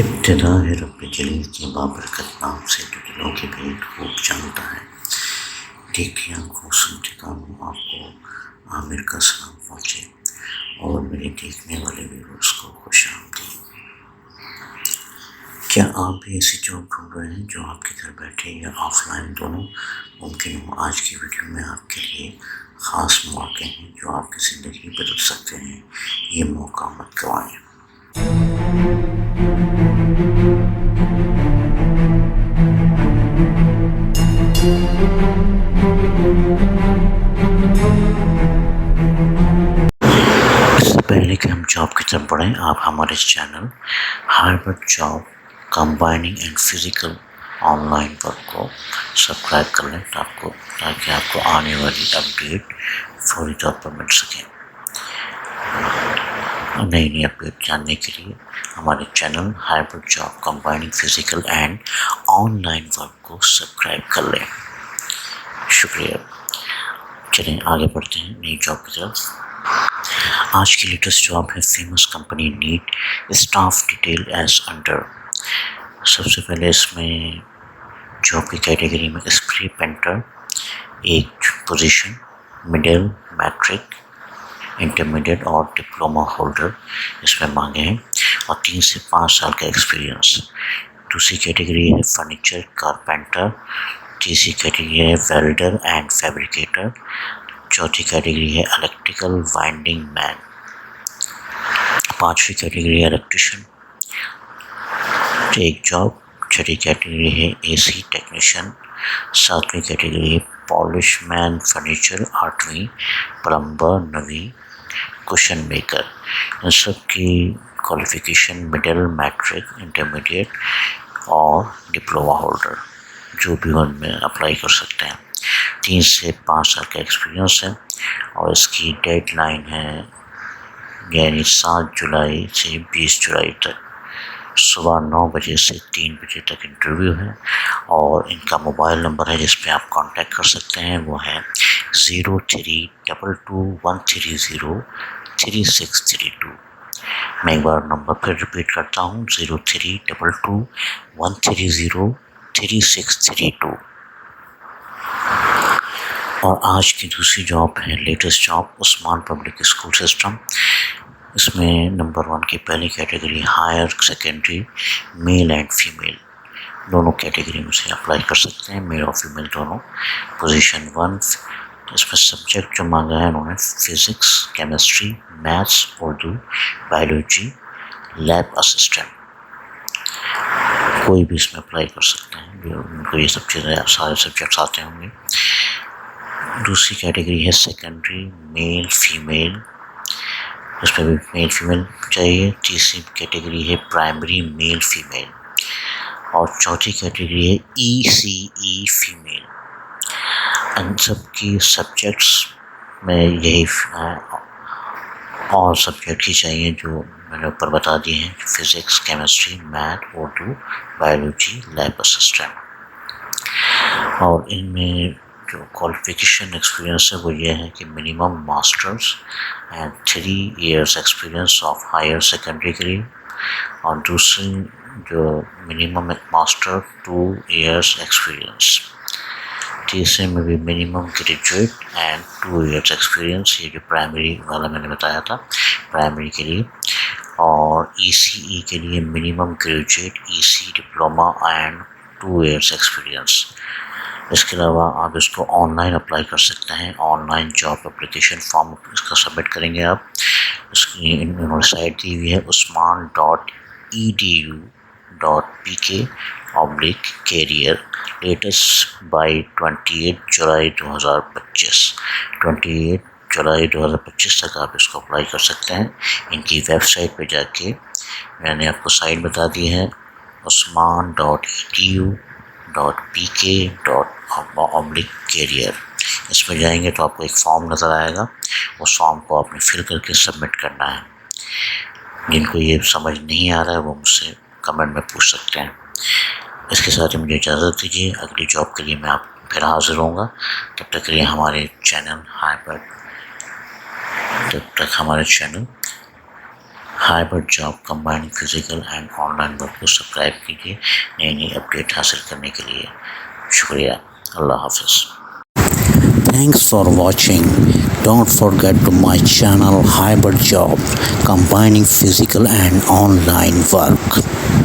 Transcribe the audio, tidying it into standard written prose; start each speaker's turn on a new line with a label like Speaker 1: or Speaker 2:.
Speaker 1: ابتدا ہے رب جلیل کے بابرکت نام سے جو دلوں کے بھید خوب جانتا ہے۔ دیکھیے آنکھوں سنتے کانوں آپ کو عامر کا سلام پہنچے اور میرے دیکھنے والے ویورز کو خوش آمدید۔ کیا آپ بھی ایسی جاب ڈھونڈ رہے ہیں جو آپ کے گھر بیٹھے یا آف لائن دونوں ممکن ہو؟ آج کی ویڈیو میں آپ کے لیے خاص مواقع ہیں جو آپ کی زندگی بدل سکتے ہیں، یہ موقع مت گوائیں۔ اس سے پہلے کہ ہم جاب کی طرف بڑھیں، آپ ہمارے channel hybrid job combining and physical on line work کو سبسکرائب کر لیں تاکہ آپ کو آنے والی اپڈیٹ فوری طور پر مل سکیں۔ نئی اپڈیٹ جاننے کے لیے ہمارے channel hybrid job combining physical and on line work کو سبسکرائب کر لیں۔ شکریہ۔ چلیں آگے بڑھتے ہیں نئی جاب کی طرف۔ آج کی لیٹسٹ جاب ہے famous company need staff detail as under. سب سے پہلے اس میں جاب کی کیٹیگری میں اسپرے پینٹر ایک پوزیشن، مڈل، میٹرک، انٹرمیڈیٹ اور ڈپلوما ہولڈر اس میں مانگے ہیں اور 3 سے 5 سال کا ایکسپیرینس۔ دوسری کیٹیگری ہے فرنیچر کارپینٹر، تیسری کیٹیگری ہے ویلڈر اینڈ فیبریکیٹر، چوتھی کیٹیگری ہے الیکٹریکل وائنڈنگ مین، پانچویں کیٹیگری ہے الیکٹریشین ایک جاب، چھٹی کیٹیگری ہے اے سی ٹیکنیشین، ساتویں کیٹیگری ہے پالش مین فرنیچر، آٹھویں پلمبر، نویں کوشن میکر۔ ان سب کی کوالیفیکیشن مڈل، میٹرک، انٹرمیڈیٹ اور ڈپلوما ہولڈر جو بھی ان میں اپلائی کر سکتے ہیں۔ 3 سے 5 سال کا ایکسپیرینس ہے اور اس کی ڈیڈ لائن ہے یعنی 7 جولائی سے 20 جولائی تک، صبح 9 بجے سے 3 بجے تک انٹرویو ہے اور ان کا موبائل نمبر ہے جس پہ آپ کانٹیکٹ کر سکتے ہیں، وہ ہے 0322130332۔ میں ایک بار نمبر پھر ریپیٹ کرتا ہوں، 0322130332۔ اور آج کی دوسری جاب ہے latest job Usman public school system. اس میں نمبر 1 کی پہلی category higher secondary male and female, دونوں کیٹیگری میں سے اپلائی کر سکتے ہیں، میل اور فیمیل دونوں۔ پوزیشن 1، اس میں سبجیکٹ جو مانگا ہے انہوں نے physics, chemistry, maths, Urdu, biology, lab assistant. کوئی بھی اس میں اپلائی کر سکتے ہیں، ان کو یہ سب چیزیں سارے سبجیکٹس آتے ہوں گے۔ دوسری کیٹیگری ہے سیکنڈری میل فیمیل، اس میں بھی میل فیمیل چاہیے۔ تیسری کیٹیگری ہے پرائمری میل فیمیل اور چوتھی کیٹیگری ہے ای سی ای فیمیل۔ ان سب کی سبجیکٹس میں یہی اور سبجیکٹ ہی چاہیے جو میں نے اوپر بتا دیے ہیں، physics, chemistry, math, Urdu, biology, lab assistant. اور ان میں جو کوالیفیکیشن ایکسپیرینس ہے وہ یہ ہے کہ minimum masters and 3 years experience of higher secondary grade, اور دوسری جو منیمم ایک ماسٹر 2 ایئرس ایکسپیرینس۔ تیسرے میں بھی minimum graduate and 2 years experience, یہ جو پرائمری والا میں نے بتایا تھا پرائمری کے لیے۔ اور ای سی ای کے لیے minimum graduate E C diploma and 2 years experience. اس کے علاوہ آپ اس کو آن لائن اپلائی کر سکتے ہیں، online job application form اس کا سبمٹ کریں گے آپ۔ اس کی انہوں نے سائٹ دی ہوئی ہے usman.edu.pk/career، لیٹسٹ بائی 28 جولائی 2025۔ 28 جولائی 2025 تک آپ اس کو اپلائی کر سکتے ہیں۔ ان کی ویب سائٹ پہ جا کے میں نے آپ کو سائٹ بتا دی ہے usman.edu.pk/career۔ اس میں جائیں گے تو آپ کو ایک فارم نظر آئے گا، اس فارم کو آپ نے فل کر کے سبمٹ کرنا ہے۔ جن کو یہ سمجھ نہیں آ رہا ہے وہ مجھ سے کمنٹ میں پوچھ سکتے ہیں۔ اس کے ساتھ ہی مجھے اجازت دیجیے، اگلی جاب کے لیے میں آپ پھر حاضر ہوں گا۔ تب تک کے لیے ہمارے hybrid job combining physical and on line work کو سبسکرائب کیجیے نئی نئی اپڈیٹ حاصل کرنے کے لیے. شکریہ. اللہ حافظ. Thanks for watching. Don't forget to my channel Hybrid Job, combining physical and online work.